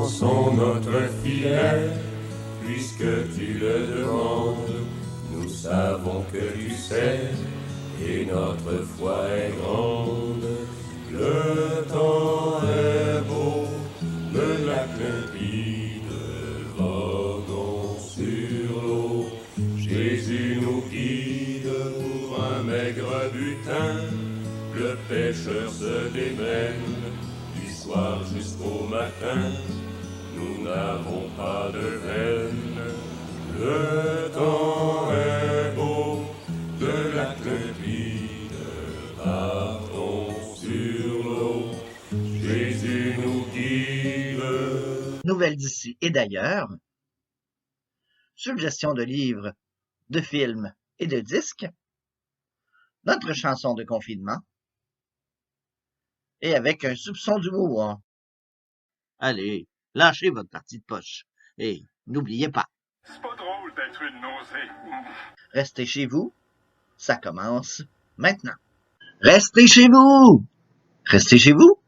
lançons notre filet, puisque tu le demandes. Nous savons que tu sais, et notre foi est grande. Le temps est beau, le lac limpide, voguons sur l'eau. Jésus nous guide pour un maigre butin. Le pêcheur se démène du soir jusqu'au matin. Nous n'avons pas de veine. Le temps est beau, le lac limpide, partons sur l'eau. Jésus nous guide. Nouvelles d'ici et d'ailleurs. Suggestions de livres, de films et de disques. Notre chanson de confinement. Et avec un soupçon d'humour. Allez, lâchez votre partie de poche. Et n'oubliez pas. C'est pas drôle d'être une nausée. Restez chez vous. Ça commence maintenant. Restez chez vous! Restez chez vous!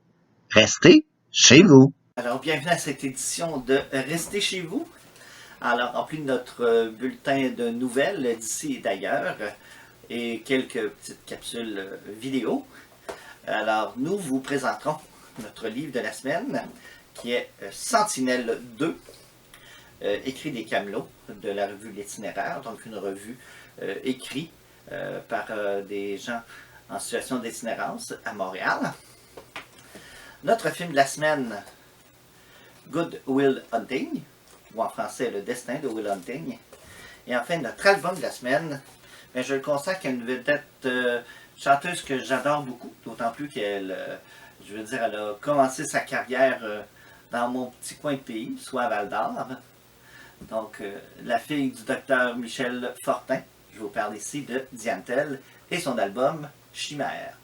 Restez chez vous! Alors, bienvenue à cette édition de Restez chez vous. Alors, en plus de notre bulletin de nouvelles d'ici et d'ailleurs, et quelques petites capsules vidéo, alors nous vous présenterons notre livre de la semaine, qui est Sentinelle 2, écrit des Camelots, de la revue L'Itinéraire, donc une revue écrite par des gens en situation d'itinérance à Montréal. Notre film de la semaine, Good Will Hunting, ou en français Le Destin de Will Hunting. Et enfin, notre album de la semaine, bien, je le consacre à une vedette chanteuse que j'adore beaucoup, d'autant plus qu'elle, je veux dire, elle a commencé sa carrière dans mon petit coin de pays, soit à Val-d'Or. Donc, la fille du docteur Michel Fortin. Je vous parle ici de Diane Tell et son album Chimère.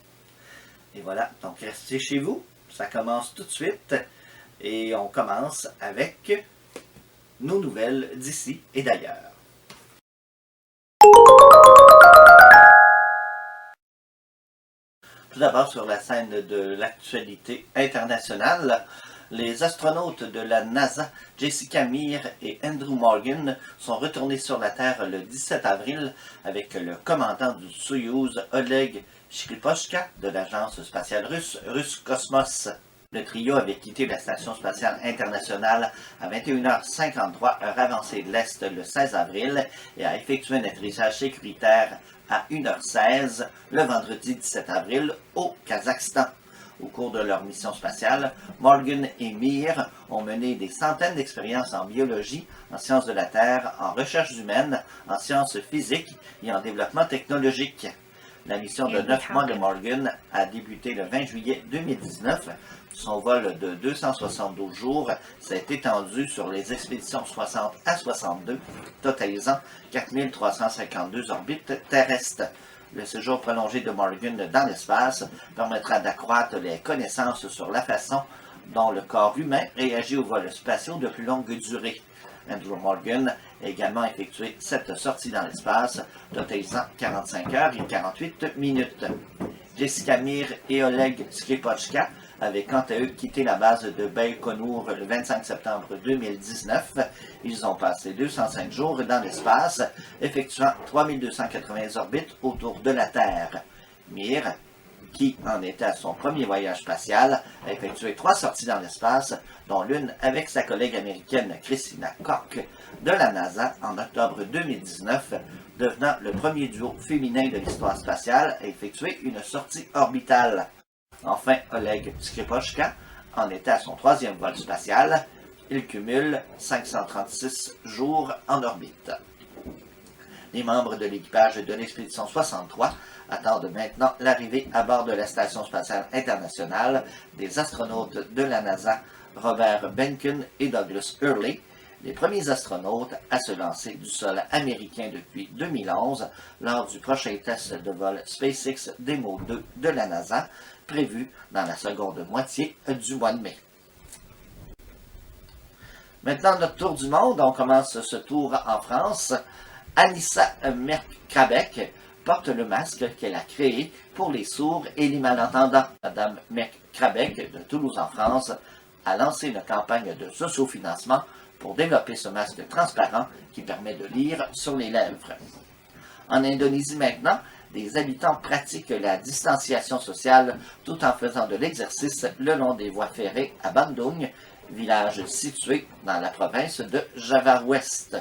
Et voilà, donc restez chez vous. Ça commence tout de suite. Et on commence avec nos nouvelles d'ici et d'ailleurs. Tout d'abord sur la scène de l'actualité internationale, les astronautes de la NASA, Jessica Meir et Andrew Morgan, sont retournés sur la Terre le 17 avril avec le commandant du Soyouz, Oleg Skripochka, de l'agence spatiale russe, Ruscosmos. Le trio avait quitté la Station spatiale internationale à 21h53, heure avancée de l'Est, le 16 avril, et a effectué un atterrissage sécuritaire à 1h16 le vendredi 17 avril au Kazakhstan. Au cours de leur mission spatiale, Morgan et Meir ont mené des centaines d'expériences en biologie, en sciences de la Terre, en recherche humaine, en sciences physiques et en développement technologique. La mission de 9 mois de Morgan a débuté le 20 juillet 2019. Son vol de 272 jours s'est étendu sur les expéditions 60 à 62, totalisant 4352 orbites terrestres. Le séjour prolongé de Morgan dans l'espace permettra d'accroître les connaissances sur la façon dont le corps humain réagit aux vols spatiaux de plus longue durée. Andrew Morgan a également effectué 7 sorties dans l'espace, totalisant 45 heures et 48 minutes. Jessica Meir et Oleg Skripochka avaient quant à eux quitté la base de Baïkonour le 25 septembre 2019. Ils ont passé 205 jours dans l'espace, effectuant 3280 orbites autour de la Terre. Meir, qui en était à son premier voyage spatial, a effectué 3 sorties dans l'espace, dont l'une avec sa collègue américaine Christina Koch de la NASA en octobre 2019, devenant le premier duo féminin de l'histoire spatiale à effectuer une sortie orbitale. Enfin, Oleg Skripochka en était à son 3e vol spatial. Il cumule 536 jours en orbite. Les membres de l'équipage de l'expédition 63 attendent maintenant l'arrivée à bord de la Station spatiale internationale des astronautes de la NASA, Robert Behnken et Douglas Hurley, les premiers astronautes à se lancer du sol américain depuis 2011 lors du prochain test de vol SpaceX Demo 2 de la NASA, prévu dans la seconde moitié du mois de mai. Maintenant, notre tour du monde. On commence ce tour en France. Anissa Merck-Krabeck porte le masque qu'elle a créé pour les sourds et les malentendants. Madame Merck-Krabeck de Toulouse en France a lancé une campagne de sociofinancement pour développer ce masque transparent qui permet de lire sur les lèvres. En Indonésie maintenant, les habitants pratiquent la distanciation sociale tout en faisant de l'exercice le long des voies ferrées à Bandung, village situé dans la province de Java Ouest.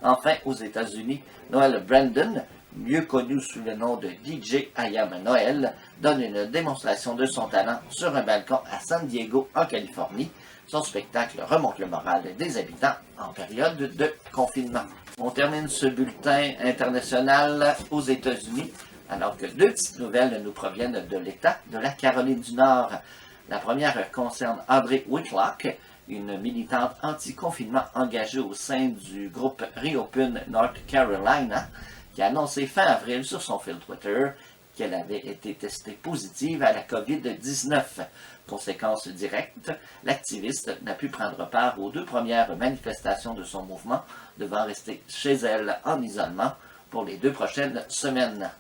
Enfin, aux États-Unis, Noel Brandon, mieux connu sous le nom de DJ I Am Noel, donne une démonstration de son talent sur un balcon à San Diego, en Californie. Son spectacle remonte le moral des habitants en période de confinement. On termine ce bulletin international aux États-Unis, alors que deux petites nouvelles nous proviennent de l'État de la Caroline du Nord. La première concerne Audrey Whitlock, une militante anti-confinement engagée au sein du groupe Reopen North Carolina, qui a annoncé fin avril sur son fil Twitter qu'elle avait été testée positive à la COVID-19. Conséquence directe, l'activiste n'a pu prendre part aux 2 premières manifestations de son mouvement, devant rester chez elle en isolement pour les 2 prochaines semaines.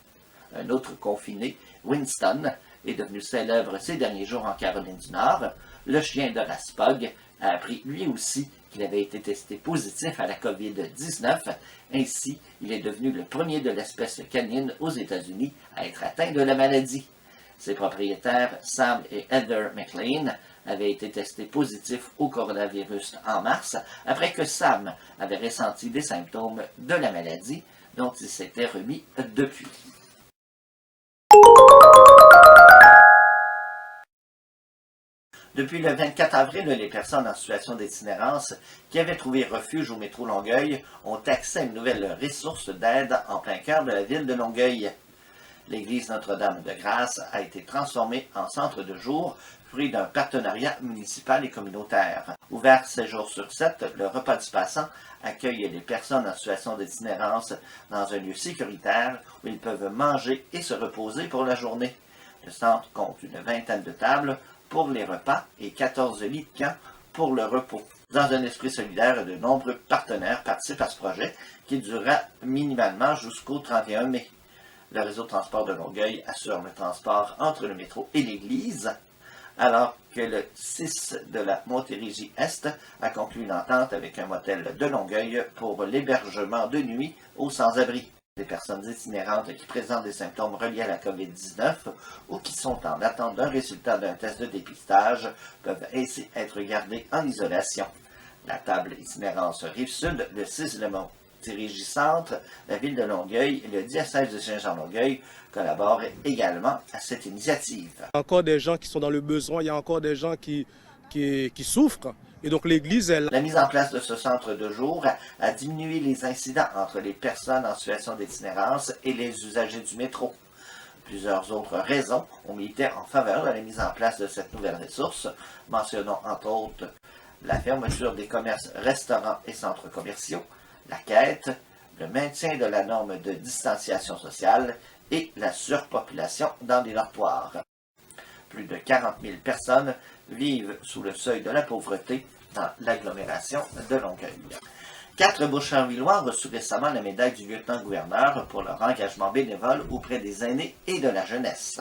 Un autre confiné, Winston, est devenu célèbre ces derniers jours en Caroline du Nord. Le chien de race Pug a appris lui aussi qu'il avait été testé positif à la COVID-19. Ainsi, il est devenu le premier de l'espèce canine aux États-Unis à être atteint de la maladie. Ses propriétaires, Sam et Heather McLean, avaient été testés positifs au coronavirus en mars, après que Sam avait ressenti des symptômes de la maladie, dont il s'était remis depuis. Depuis le 24 avril, les personnes en situation d'itinérance qui avaient trouvé refuge au métro Longueuil ont accès à une nouvelle ressource d'aide en plein cœur de la ville de Longueuil. L'église Notre-Dame-de-Grâce a été transformée en centre de jour, fruit d'un partenariat municipal et communautaire. Ouvert 7 jours sur 7, le repas du passant accueille les personnes en situation d'itinérance dans un lieu sécuritaire où ils peuvent manger et se reposer pour la journée. Le centre compte une 20aine de tables pour les repas et 14 lits de camp pour le repos. Dans un esprit solidaire, de nombreux partenaires participent à ce projet qui durera minimalement jusqu'au 31 mai. Le réseau de transport de Longueuil assure le transport entre le métro et l'église, alors que le 6 de la Montérégie-Est a conclu une entente avec un motel de Longueuil pour l'hébergement de nuit aux sans-abri. Les personnes itinérantes qui présentent des symptômes reliés à la COVID-19 ou qui sont en attente d'un résultat d'un test de dépistage peuvent ainsi être gardées en isolation. La table itinérance Rive-Sud, le 6 de la Montérégie-Centre, la ville de Longueuil et le diocèse de Saint-Jean-Longueuil collaborent également à cette initiative. Il y a encore des gens qui sont dans le besoin, il y a encore des gens qui souffrent. Et donc l'Église, La mise en place de ce centre de jour a diminué les incidents entre les personnes en situation d'itinérance et les usagers du métro. Plusieurs autres raisons ont milité en faveur de la mise en place de cette nouvelle ressource. Mentionnons entre autres la fermeture des commerces, restaurants et centres commerciaux, la quête, le maintien de la norme de distanciation sociale et la surpopulation dans les dortoirs. Plus de 40 000 personnes vivent sous le seuil de la pauvreté dans l'agglomération de Longueuil. 4 Bouchervillois ont reçu récemment la médaille du lieutenant-gouverneur pour leur engagement bénévole auprès des aînés et de la jeunesse.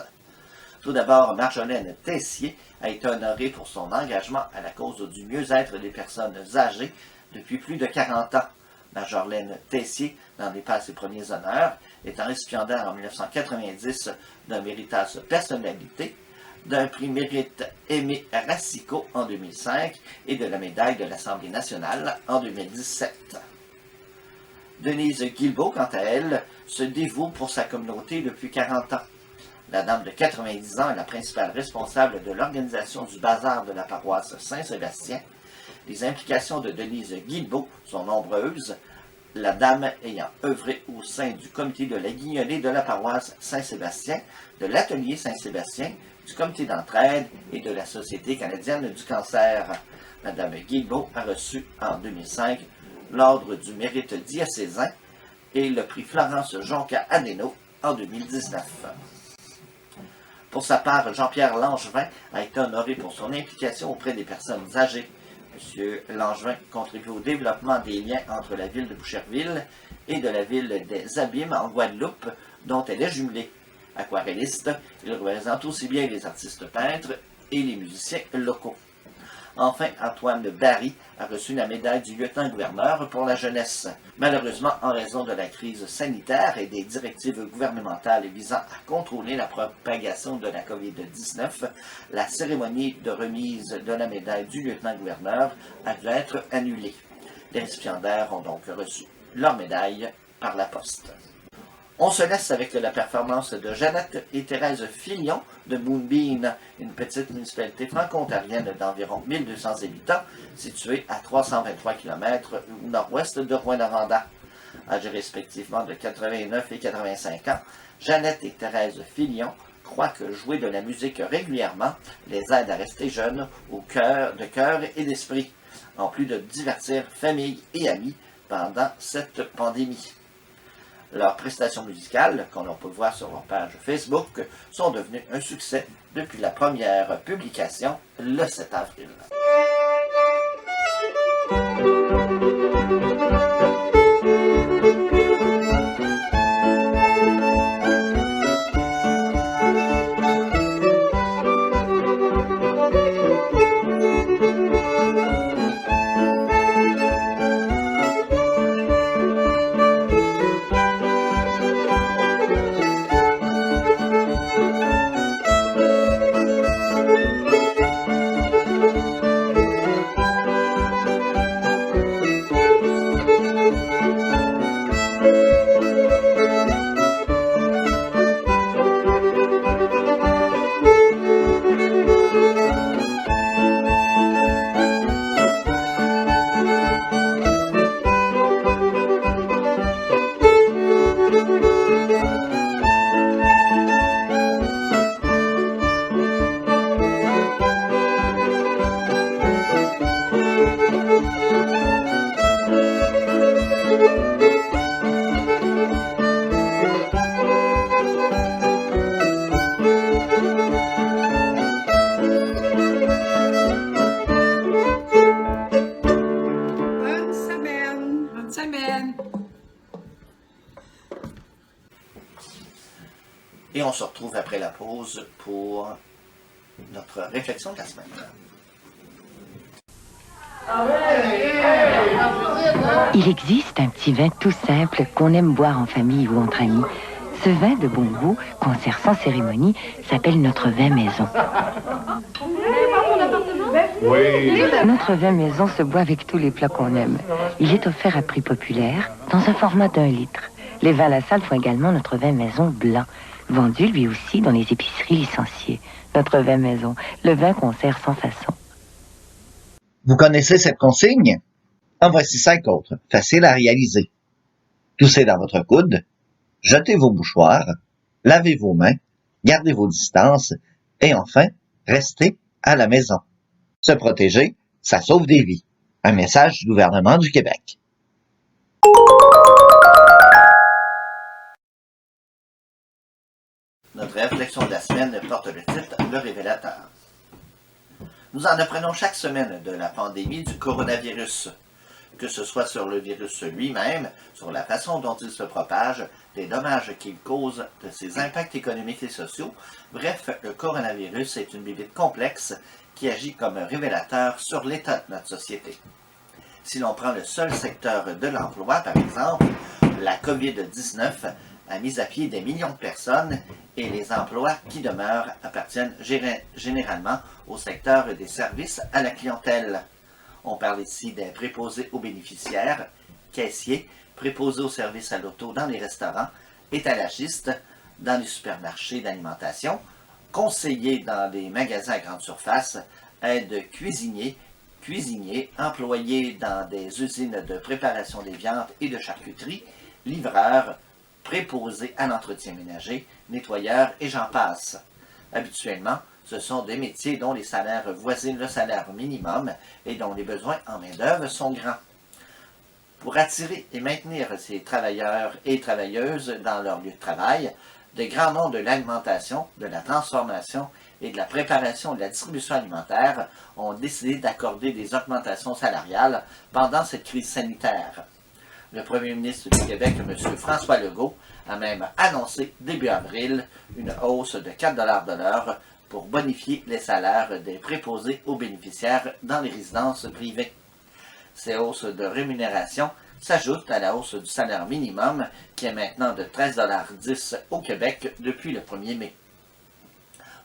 Tout d'abord, Marjolaine Tessier a été honorée pour son engagement à la cause du mieux-être des personnes âgées depuis plus de 40 ans. Marjolaine Tessier n'en est pas à ses premiers honneurs, étant récipiendaire en 1990 d'un Méritas personnalité, d'un prix Mérite Aimé Racicot en 2005 et de la médaille de l'Assemblée nationale en 2017. Denise Guilbeault, quant à elle, se dévoue pour sa communauté depuis 40 ans. La dame de 90 ans est la principale responsable de l'organisation du bazar de la paroisse Saint-Sébastien. Les implications de Denise Guilbeault sont nombreuses, la dame ayant œuvré au sein du comité de la guignolée de la paroisse Saint-Sébastien, de l'atelier Saint-Sébastien, du comité d'entraide et de la Société canadienne du cancer. Madame Guilbeault a reçu en 2005 l'Ordre du mérite diocésain et le prix Florence Jonca-Adeno en 2019. Pour sa part, Jean-Pierre Langevin a été honoré pour son implication auprès des personnes âgées. M. Langevin contribue au développement des liens entre la ville de Boucherville et de la ville des Abîmes en Guadeloupe, dont elle est jumelée. Aquarelliste, il représente aussi bien les artistes peintres et les musiciens locaux. Enfin, Antoine Barry a reçu la médaille du lieutenant-gouverneur pour la jeunesse. Malheureusement, en raison de la crise sanitaire et des directives gouvernementales visant à contrôler la propagation de la COVID-19, la cérémonie de remise de la médaille du lieutenant-gouverneur a dû être annulée. Les récipiendaires ont donc reçu leur médaille par la poste. On se laisse avec la performance de Jeannette et Thérèse Filion de Moonbeam, une petite municipalité franco-ontarienne d'environ 1200 habitants, située à 323 km au nord-ouest de Rouyn-Noranda. Âgées respectivement de 89 et 85 ans, Jeannette et Thérèse Filion croient que jouer de la musique régulièrement les aide à rester jeunes de cœur et d'esprit, en plus de divertir famille et amis pendant cette pandémie. Leurs prestations musicales, qu'on peut voir sur leur page Facebook, sont devenues un succès depuis la première publication le 7 avril. Et on se retrouve après la pause pour notre réflexion de la semaine. Il existe un petit vin tout simple qu'on aime boire en famille ou entre amis. Ce vin de bon goût, qu'on sert sans cérémonie, s'appelle notre vin maison. Notre vin maison se boit avec tous les plats qu'on aime. Il est offert à prix populaire, dans un format d'1 litre. Les vins La Salle font également notre vin maison blanc, vendu lui aussi dans les épiceries licenciées. Notre vin maison, le vin qu'on sert sans façon. Vous connaissez cette consigne? En voici 5 autres, faciles à réaliser. Toussez dans votre coude, jetez vos mouchoirs, lavez vos mains, gardez vos distances et enfin, restez à la maison. Se protéger, ça sauve des vies. Un message du gouvernement du Québec. Notre réflexion de la semaine porte le titre « Le révélateur ». Nous en apprenons chaque semaine de la pandémie du coronavirus, que ce soit sur le virus lui-même, sur la façon dont il se propage, les dommages qu'il cause, de ses impacts économiques et sociaux. Bref, le coronavirus est une bébête complexe qui agit comme un révélateur sur l'état de notre société. Si l'on prend le seul secteur de l'emploi, par exemple, la COVID-19 a mis à pied des millions de personnes et les emplois qui demeurent appartiennent généralement au secteur des services à la clientèle. On parle ici des préposés aux bénéficiaires, caissiers, préposés aux services à l'auto dans les restaurants, étalagistes dans les supermarchés d'alimentation, conseillers dans les magasins à grande surface, aides cuisiniers, employés dans des usines de préparation des viandes et de charcuterie, livreurs, préposés à l'entretien ménager, nettoyeurs et j'en passe. Habituellement, ce sont des métiers dont les salaires voisinent le salaire minimum et dont les besoins en main-d'œuvre sont grands. Pour attirer et maintenir ces travailleurs et travailleuses dans leur lieu de travail, de grands noms de l'alimentation, de la transformation et de la préparation et de la distribution alimentaire ont décidé d'accorder des augmentations salariales pendant cette crise sanitaire. Le premier ministre du Québec, M. François Legault, a même annoncé début avril une hausse de 4 $ de l'heure pour bonifier les salaires des préposés aux bénéficiaires dans les résidences privées. Ces hausses de rémunération s'ajoutent à la hausse du salaire minimum qui est maintenant de 13,10 $ au Québec depuis le 1er mai.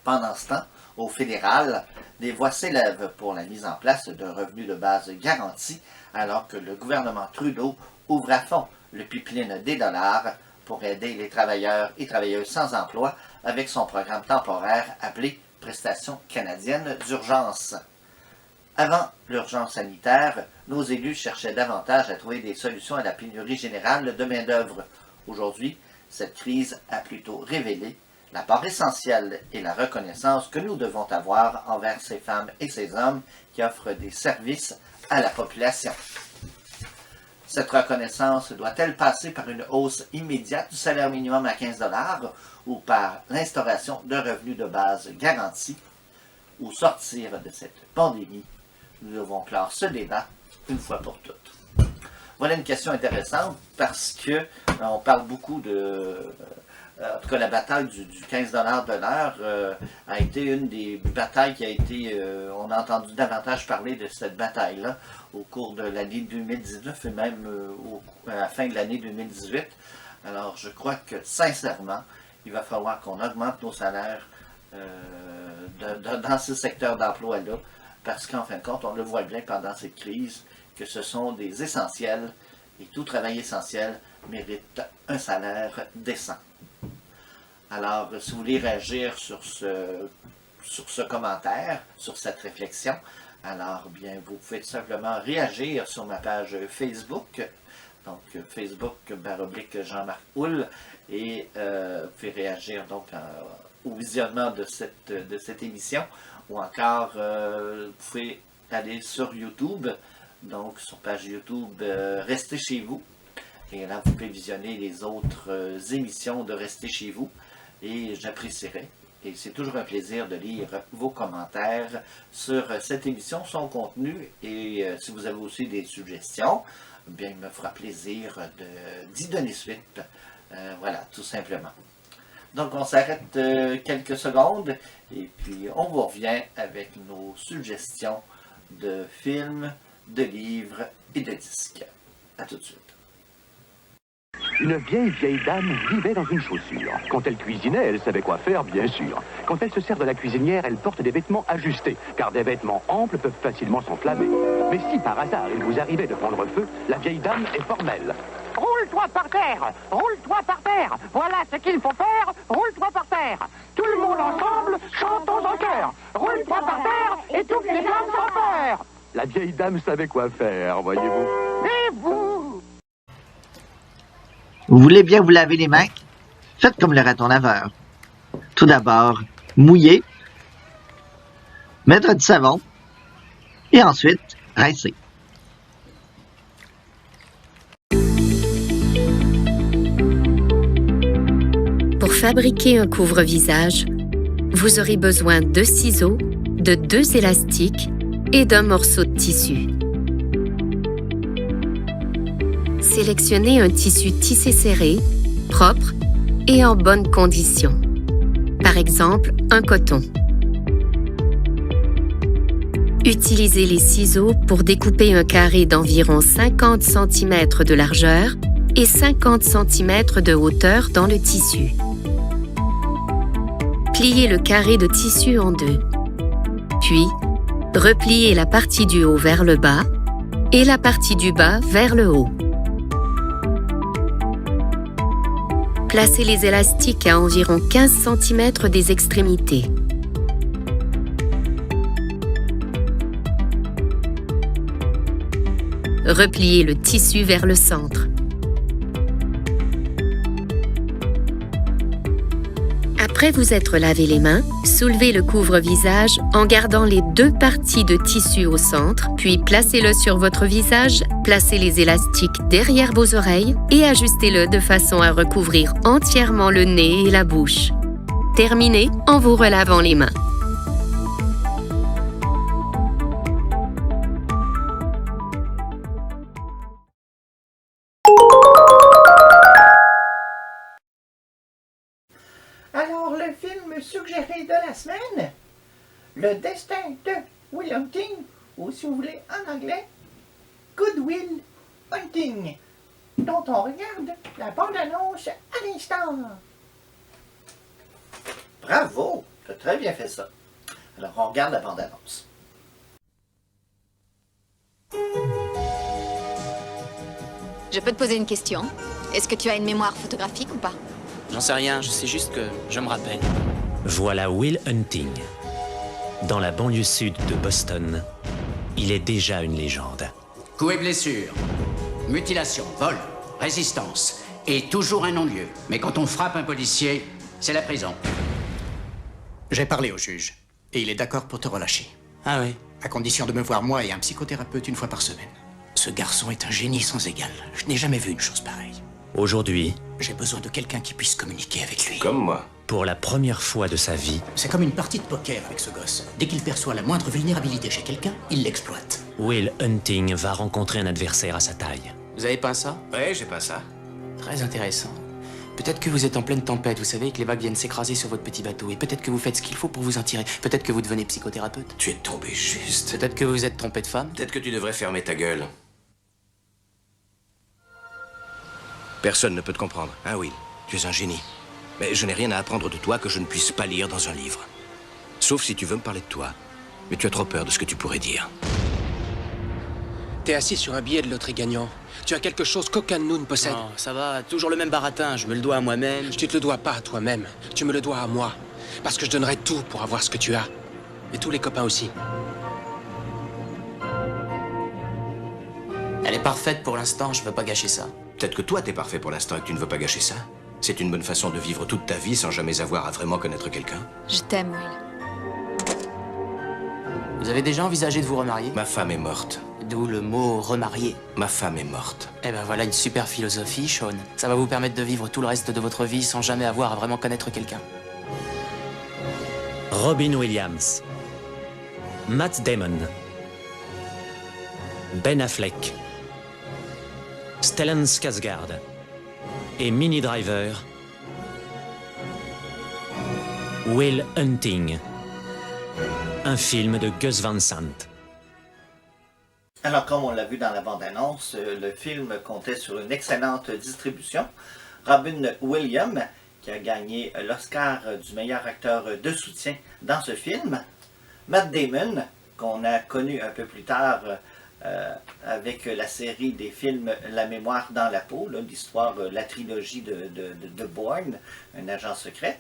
Pendant ce temps, au fédéral, des voix s'élèvent pour la mise en place d'un revenu de base garanti alors que le gouvernement Trudeau ouvre à fond le pipeline des dollars pour aider les travailleurs et travailleuses sans emploi avec son programme temporaire appelé Prestations canadiennes d'urgence. Avant l'urgence sanitaire, nos élus cherchaient davantage à trouver des solutions à la pénurie générale de main-d'œuvre. Aujourd'hui, cette crise a plutôt révélé la part essentielle et la reconnaissance que nous devons avoir envers ces femmes et ces hommes qui offrent des services à la population. Cette reconnaissance doit-elle passer par une hausse immédiate du salaire minimum à 15 $ ou par l'instauration d'un revenu de base garanti ou sortir de cette pandémie? Nous devons clore ce débat une fois pour toutes. Voilà une question intéressante parce que on parle beaucoup de... En tout cas, la bataille du 15 $ de l'heure a été une des batailles qui a été... on a entendu davantage parler de cette bataille-là au cours de l'année 2019 et même à la fin de l'année 2018. Alors, je crois que, sincèrement, il va falloir qu'on augmente nos salaires dans ce secteur d'emploi-là parce qu'en fin de compte, on le voit bien pendant cette crise, que ce sont des essentiels et tout travail essentiel mérite un salaire décent. Alors, si vous voulez réagir sur ce commentaire, sur cette réflexion, alors bien, vous pouvez tout simplement réagir sur ma page Facebook, donc Facebook / Jean-Marc Houle, et vous pouvez réagir donc au visionnement de cette émission, ou encore vous pouvez aller sur YouTube, donc sur page YouTube Restez chez vous, et là vous pouvez visionner les autres émissions de Restez chez vous, et j'apprécierais. Et c'est toujours un plaisir de lire vos commentaires sur cette émission, son contenu. Et si vous avez aussi des suggestions, bien, il me fera plaisir d'y donner suite. Voilà, tout simplement. Donc, on s'arrête quelques secondes et puis on vous revient avec nos suggestions de films, de livres et de disques. À tout de suite. Une vieille dame vivait dans une chaussure. Quand elle cuisinait, elle savait quoi faire, bien sûr. Quand elle se sert de la cuisinière, elle porte des vêtements ajustés, car des vêtements amples peuvent facilement s'enflammer. Mais si par hasard il vous arrivait de prendre feu, la vieille dame est formelle. Roule-toi par terre! Roule-toi par terre! Voilà ce qu'il faut faire! Roule-toi par terre! Tout le monde ensemble, chantons en chœur! Roule-toi par terre et toutes les femmes sans peur! La vieille dame savait quoi faire, voyez-vous. Et vous? Vous voulez bien vous laver les mains? Faites comme le raton laveur. Tout d'abord, mouillez, mettre du savon et ensuite rincer. Pour fabriquer un couvre-visage, vous aurez besoin de ciseaux, de 2 élastiques et d'un morceau de tissu. Sélectionnez un tissu tissé serré, propre et en bonne condition. Par exemple, un coton. Utilisez les ciseaux pour découper un carré d'environ 50 cm de largeur et 50 cm de hauteur dans le tissu. Pliez le carré de tissu en 2. Puis, repliez la partie du haut vers le bas et la partie du bas vers le haut. Placez les élastiques à environ 15 cm des extrémités. Repliez le tissu vers le centre. Après vous être lavé les mains, soulevez le couvre-visage en gardant les 2 parties de tissu au centre, puis placez-le sur votre visage, placez les élastiques derrière vos oreilles et ajustez-le de façon à recouvrir entièrement le nez et la bouche. Terminez en vous relavant les mains. Alors, le film film suggéré de la semaine, Le destin de Will Hunting, ou si vous voulez en anglais, Good Will Hunting, dont on regarde la bande-annonce à l'instant. Bravo! Tu as très bien fait ça. Alors, on regarde la bande-annonce. Je peux te poser une question? Est-ce que tu as une mémoire photographique ou pas? J'en sais rien, je sais juste que je me rappelle. Voilà Will Hunting. Dans la banlieue sud de Boston, il est déjà une légende. Coups et blessures, mutilation, vol, résistance, et toujours un non-lieu. Mais quand on frappe un policier, c'est la prison. J'ai parlé au juge, et il est d'accord pour te relâcher. Ah oui? À condition de me voir moi et un psychothérapeute une fois par semaine. Ce garçon est un génie sans égal. Je n'ai jamais vu une chose pareille. Aujourd'hui, j'ai besoin de quelqu'un qui puisse communiquer avec lui. Comme moi. Pour la première fois de sa vie, c'est comme une partie de poker avec ce gosse. Dès qu'il perçoit la moindre vulnérabilité chez quelqu'un, il l'exploite. Will Hunting va rencontrer un adversaire à sa taille. Vous avez peint ça? Ouais, j'ai pas ça. Très intéressant. Peut-être que vous êtes en pleine tempête, vous savez, que les vagues viennent s'écraser sur votre petit bateau. Et peut-être que vous faites ce qu'il faut pour vous en tirer. Peut-être que vous devenez psychothérapeute. Tu es tombé juste. Peut-être que vous vous êtes trompé de femme. Peut-être que tu devrais fermer ta gueule. Personne ne peut te comprendre, hein, Will? Tu es un génie. Mais je n'ai rien à apprendre de toi que je ne puisse pas lire dans un livre. Sauf si tu veux me parler de toi. Mais tu as trop peur de ce que tu pourrais dire. T'es assis sur un billet de loterie gagnant. Tu as quelque chose qu'aucun de nous ne possède. Non, ça va, toujours le même baratin, je me le dois à moi-même. Tu te le dois pas à toi-même, tu me le dois à moi. Parce que je donnerais tout pour avoir ce que tu as. Et tous les copains aussi. Elle est parfaite pour l'instant, je veux pas gâcher ça. Peut-être que toi, t'es parfait pour l'instant et que tu ne veux pas gâcher ça. C'est une bonne façon de vivre toute ta vie sans jamais avoir à vraiment connaître quelqu'un. Je t'aime, Will. Vous avez déjà envisagé de vous remarier? Ma femme est morte. D'où le mot remarier. Ma femme est morte. Eh ben voilà une super philosophie, Sean. Ça va vous permettre de vivre tout le reste de votre vie sans jamais avoir à vraiment connaître quelqu'un. Robin Williams, Matt Damon, Ben Affleck, Stellan Skarsgård et Minnie Driver. Will Hunting, un film de Gus Van Sant. Alors, comme on l'a vu dans la bande-annonce, le film comptait sur une excellente distribution. Robin Williams, qui a gagné l'Oscar du meilleur acteur de soutien dans ce film. Matt Damon, qu'on a connu un peu plus tard avec la série des films La mémoire dans la peau, l'histoire, la trilogie de Bourne, un agent secret.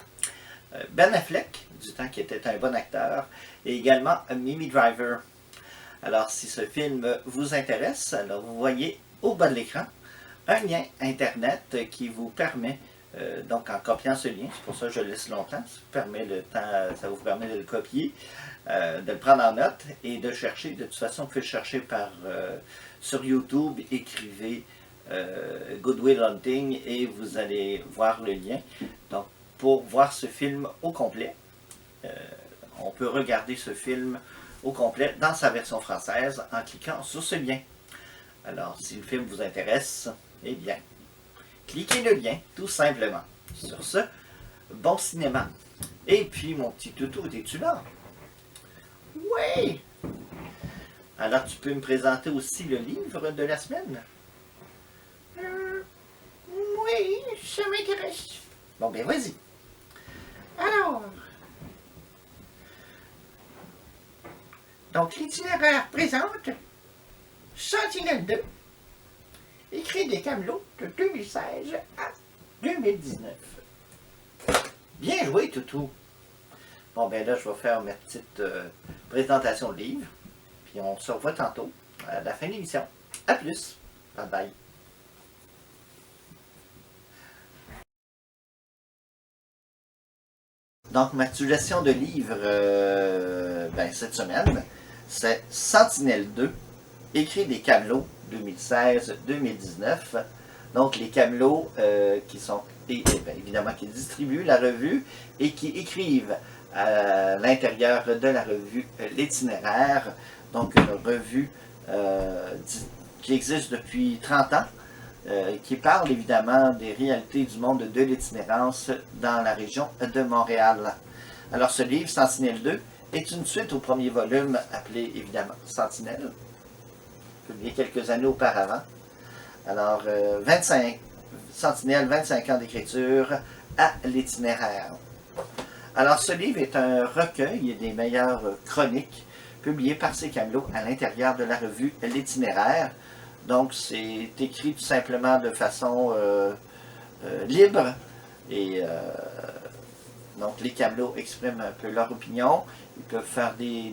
Ben Affleck, du temps qui était un bon acteur, et également Minnie Driver. Alors, si ce film vous intéresse, alors vous voyez au bas de l'écran un lien Internet qui vous permet, donc en copiant ce lien, c'est pour ça que je le laisse longtemps, ça vous permet de le copier, de le prendre en note et de chercher. De toute façon, vous pouvez le chercher sur YouTube, écrivez Good Will Hunting et vous allez voir le lien. Donc, pour voir ce film au complet, on peut regarder ce film au complet dans sa version française en cliquant sur ce lien. Alors, si le film vous intéresse, eh bien, cliquez le lien, tout simplement. Sur ce, bon cinéma. Et puis, mon petit toutou, es-tu là? Oui! Alors, tu peux me présenter aussi le livre de la semaine? Oui, ça m'intéresse. Bon, ben, vas-y. Alors, donc l'itinéraire présente Sentinelle 2, écrit des Camelots de 2016 à 2019. Bien joué, toutou. Bon, ben là, je vais faire ma petite présentation de livre. Puis on se revoit tantôt, à la fin de l'émission. À plus. Bye bye. Donc, ma suggestion de livre cette semaine, c'est Sentinelle 2, écrit des Camelots 2016-2019. Donc, les Camelots qui sont, évidemment, qui distribuent la revue et qui écrivent à l'intérieur de la revue l'itinéraire. Donc, une revue qui existe depuis 30 ans, qui parle évidemment des réalités du monde de l'itinérance dans la région de Montréal. Alors ce livre, Sentinelle 2, est une suite au premier volume appelé évidemment Sentinelle, publié quelques années auparavant. Alors, Sentinelle, 25 ans d'écriture à l'itinéraire. Alors, ce livre est un recueil des meilleures chroniques publiées par C. Camelot à l'intérieur de la revue L'Itinéraire. Donc, c'est écrit tout simplement de façon libre. Et donc, les Camelots expriment un peu leur opinion. Ils peuvent faire des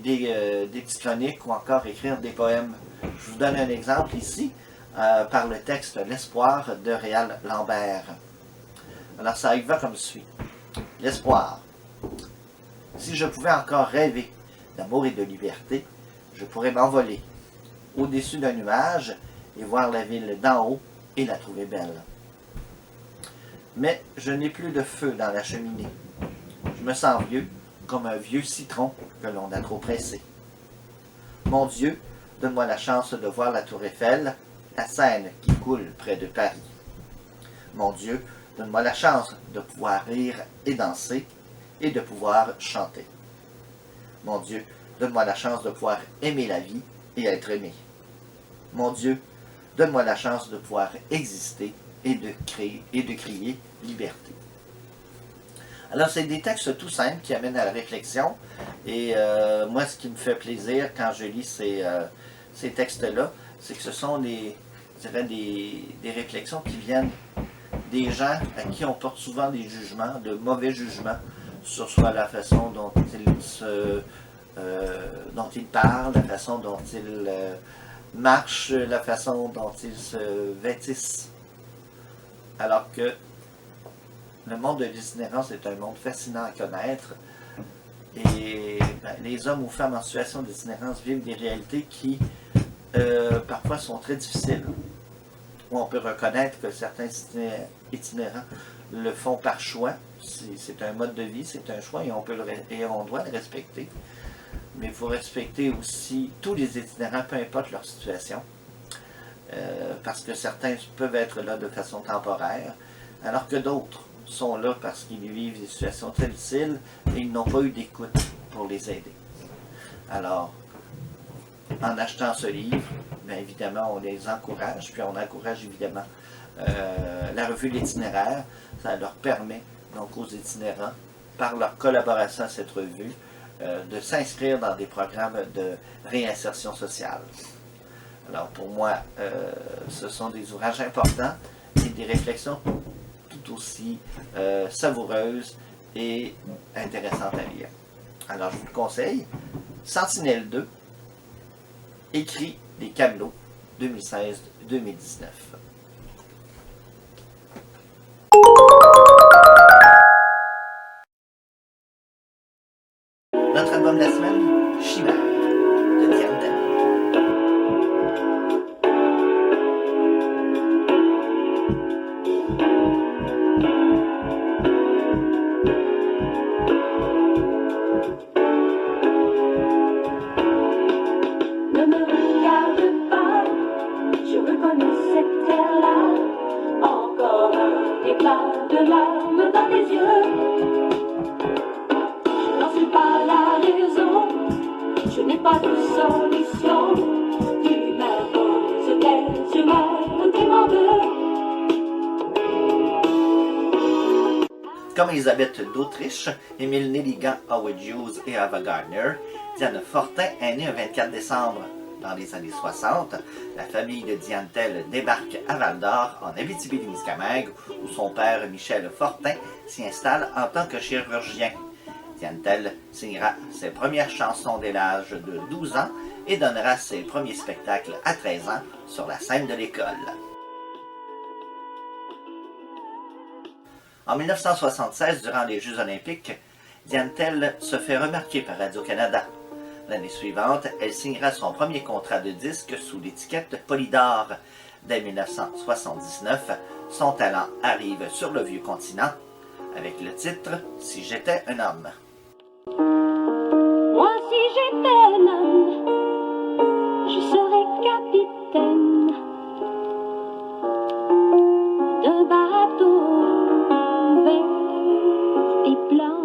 petites chroniques ou encore écrire des poèmes. Je vous donne un exemple ici, par le texte L'espoir de Réal Lambert. Alors, ça y va comme suit. L'espoir. Si je pouvais encore rêver d'amour et de liberté, je pourrais m'envoler au-dessus d'un nuage et voir la ville d'en haut et la trouver belle. Mais je n'ai plus de feu dans la cheminée. Je me sens vieux, comme un vieux citron que l'on a trop pressé. Mon Dieu, donne-moi la chance de voir la tour Eiffel, la Seine qui coule près de Paris. Mon Dieu, donne-moi la chance de pouvoir rire et danser et de pouvoir chanter. Mon Dieu, donne-moi la chance de pouvoir aimer la vie et être aimé. Mon Dieu, donne-moi la chance de pouvoir exister et de crier liberté. Alors, c'est des textes tout simples qui amènent à la réflexion. Et moi, ce qui me fait plaisir quand je lis ces textes-là, c'est que ce sont des réflexions qui viennent des gens à qui on porte souvent des jugements, de mauvais jugements, sur soit la façon dont ils parlent, la façon dont ils marchent, la façon dont ils se vêtissent. Alors que le monde de l'itinérance est un monde fascinant à connaître. Et les hommes ou femmes en situation d'itinérance vivent des réalités qui, parfois, sont très difficiles. Où on peut reconnaître que certains itinérants le font par choix. C'est un mode de vie, c'est un choix et on doit le respecter. Mais il faut respecter aussi tous les itinérants, peu importe leur situation. Parce que certains peuvent être là de façon temporaire, alors que d'autres sont là parce qu'ils vivent des situations très difficiles et ils n'ont pas eu d'écoute pour les aider. Alors, en achetant ce livre, bien évidemment, on les encourage, puis on encourage évidemment la revue L'Itinéraire. Ça leur permet, donc aux itinérants, par leur collaboration à cette revue, de s'inscrire dans des programmes de réinsertion sociale. Alors pour moi, ce sont des ouvrages importants et des réflexions tout aussi savoureuses et intéressantes à lire. Alors je vous le conseille, Sentinelle 2, écrit des Camelots, 2016-2019. Notre album de la semaine, Chimère, de Diane Tell. Ne me regarde pas, je reconnais cette terre-là. Encore un éclat de larmes dans tes yeux. Je n'en suis pas la raison, je n'ai pas de solution. Tu m'imposes des humeurs, tu m'en veux. Comme Elisabeth d'Autriche, Émile Nelligan, Howard Hughes et Ava Gardner, Diane Fortin est née le 24 décembre. Dans les années 60, la famille de Diane Tell débarque à Val-d'Or, en Abitibi-Témiscamingue, où son père, Michel Fortin, s'y installe en tant que chirurgien. Diane Tell signera ses premières chansons dès l'âge de 12 ans et donnera ses premiers spectacles à 13 ans sur la scène de l'école. En 1976, durant les Jeux olympiques, Diane Tell se fait remarquer par Radio-Canada. L'année suivante, elle signera son premier contrat de disque sous l'étiquette Polydor. Dès 1979, son talent arrive sur le vieux continent avec le titre « Si j'étais un homme ». Moi, si j'étais un homme, je serais capitaine d'un bateau vert et blanc.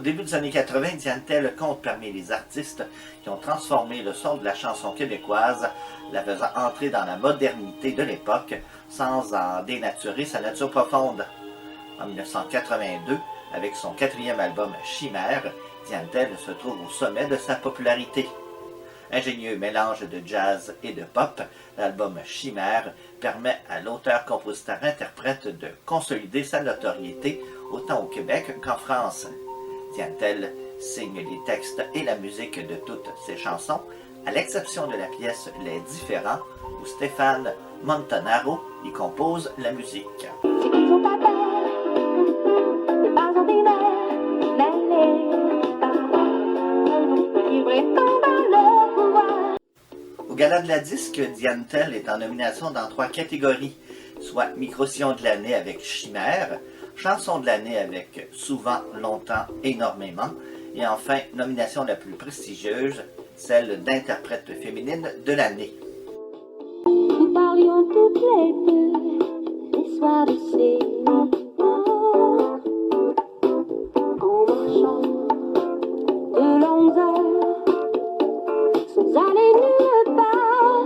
début des années 80, Diane Tell compte parmi les artistes qui ont transformé le son de la chanson québécoise, la faisant entrer dans la modernité de l'époque, sans en dénaturer sa nature profonde. En 1982, avec son 4e album Chimère, Diane Tell se trouve au sommet de sa popularité. Ingénieux mélange de jazz et de pop, l'album Chimère permet à l'auteur-compositeur-interprète de consolider sa notoriété autant au Québec qu'en France. Diane Tell signe les textes et la musique de toutes ses chansons, à l'exception de la pièce Les Différents, où Stéphane Montanaro y compose la musique. Au Gala de la disque, Diane Tell est en nomination dans 3 catégories, soit Micro-sillon de l'année avec Chimère, Chanson de l'année avec Souvent, Longtemps, Énormément, et enfin, nomination la plus prestigieuse, celle d'interprète féminine de l'année. Nous parlions toutes les deux des soirs de célibat, en marchant de longues heures, sans aller nulle part.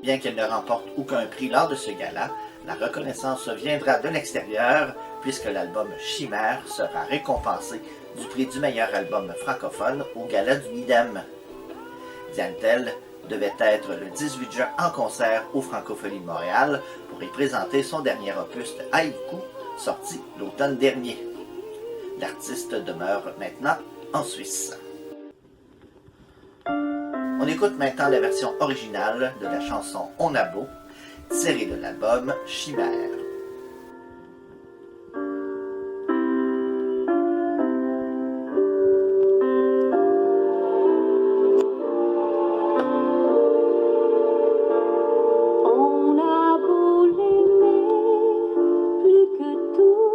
Bien qu'elle ne remporte aucun prix lors de ce gala, la reconnaissance viendra de l'extérieur puisque l'album Chimère sera récompensé du prix du meilleur album francophone au Gala du Midem. Diane Tell devait être le 18 juin en concert au Francophonie de Montréal pour y présenter son dernier opus Haïku, sorti l'automne dernier. L'artiste demeure maintenant en Suisse. On écoute maintenant la version originale de la chanson On a beau, tirée de l'album Chimère. On a beau l'aimer plus que tout,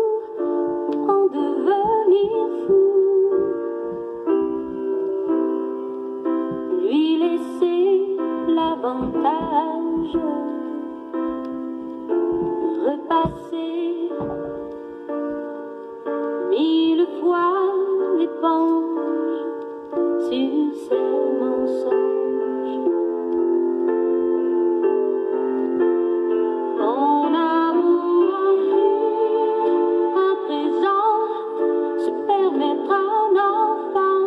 en devenir fou, lui laisser l'avantage, repasser 1000 fois l'éponge sur ses mensonges. Mon amour enfui, à présent, se permettra un enfant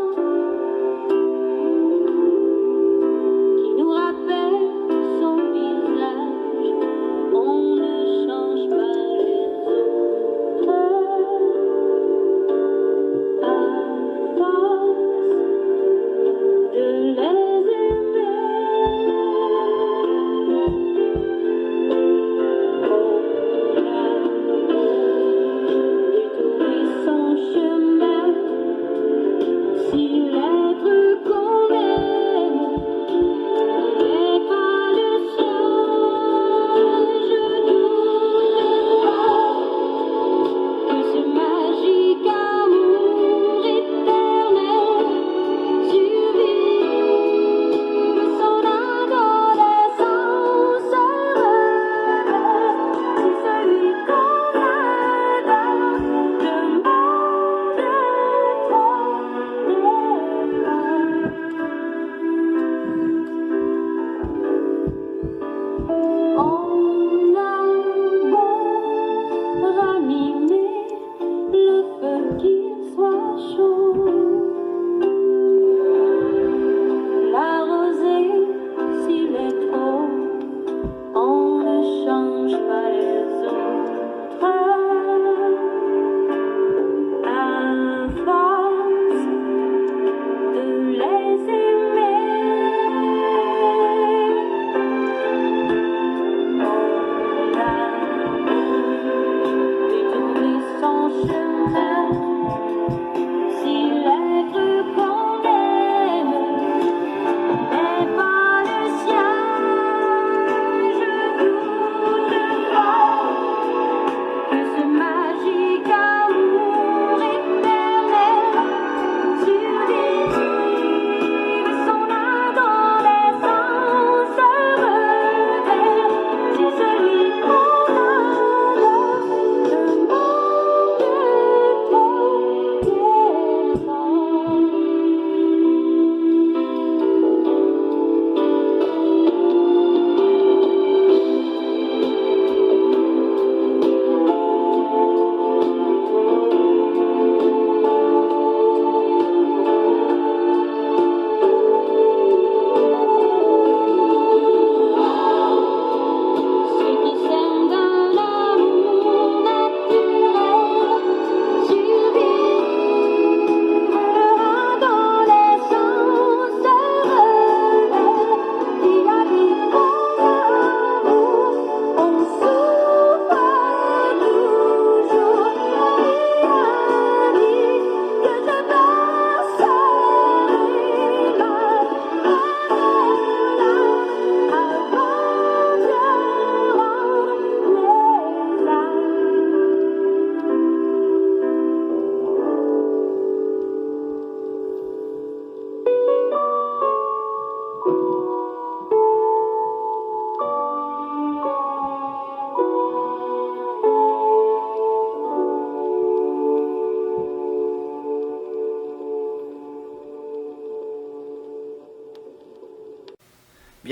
qui nous rappelle son visage. On ne change pas les autres à force de les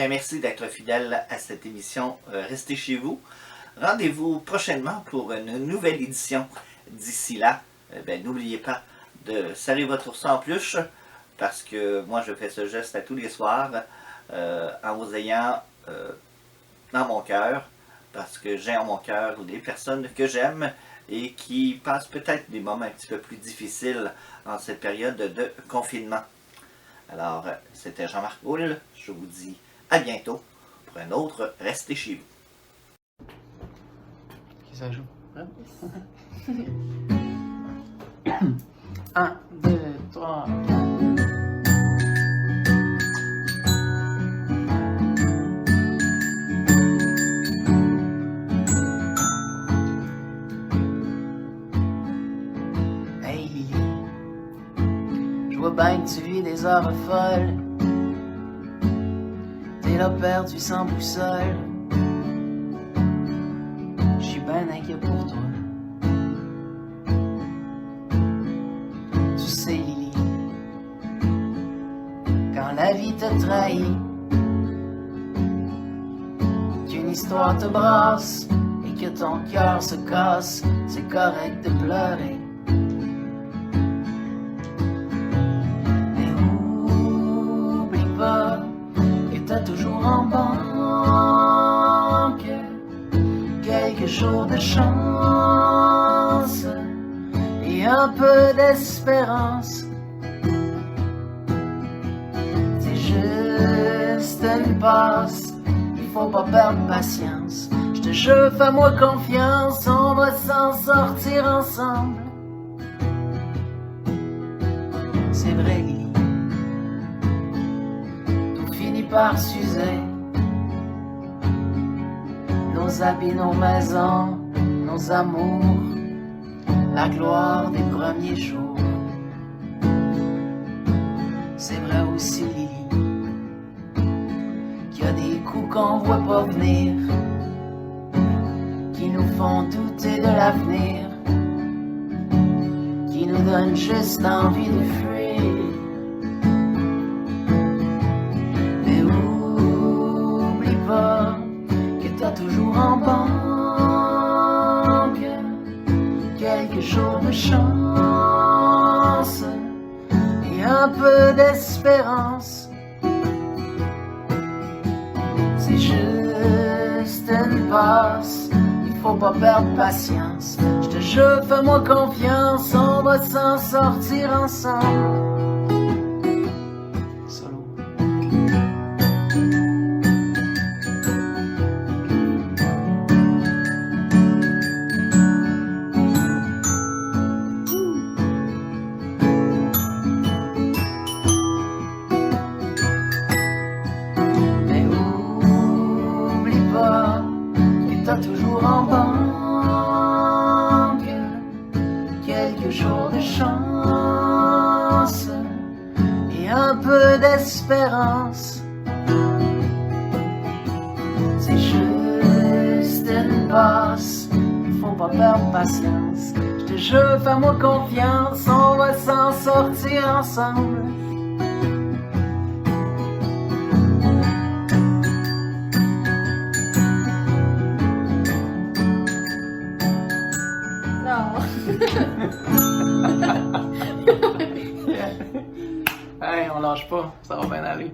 bien, merci d'être fidèle à cette émission. Restez chez vous. Rendez-vous prochainement pour une nouvelle édition. D'ici là, n'oubliez pas de serrer votre ourson en peluche, parce que moi je fais ce geste à tous les soirs en vous ayant dans mon cœur, parce que j'ai en mon cœur des personnes que j'aime et qui passent peut-être des moments un petit peu plus difficiles en cette période de confinement. Alors, c'était Jean-Marc Goul. Je vous dis à bientôt pour un autre Restez chez vous. Qui ça joue? 1, 2, 3, 4. Hey Lily, je vois bien que tu vis des heures folles. T'es là perdu sans boussole. Je suis ben inquiet pour toi. Tu sais Lily, quand la vie te trahit, qu'une histoire te brasse et que ton cœur se casse, c'est correct de pleurer. Mais oublie pas que t'as toujours en banque quelques jours de chance et un peu d'espérance. C'est juste une passe, il faut pas perdre patience. Je te jure, fais-moi confiance, on va s'en sortir ensemble. C'est vrai Lily, tout finit par s'user. Nos habits, nos maisons, nos amours, la gloire des premiers jours. C'est vrai aussi Lily, qu'il y a des coups qu'on voit pas venir, qui nous font douter de l'avenir, qui nous donnent juste envie de fuir. Mais oublie pas que t'as toujours en banque quelques jours de chance et un peu d'espérance. C'est juste une passe, il faut pas perdre patience. Je te jure, fais-moi confiance, on va s'en sortir ensemble. Solo. Mais oublie pas que t'as toujours en banque quelques jours de chance et un peu d'espérance. C'est juste une passe, il faut pas perdre patience. Je te jure, fais-moi confiance, on va s'en sortir ensemble. Non. Hey, on lâche pas, ça va bien aller.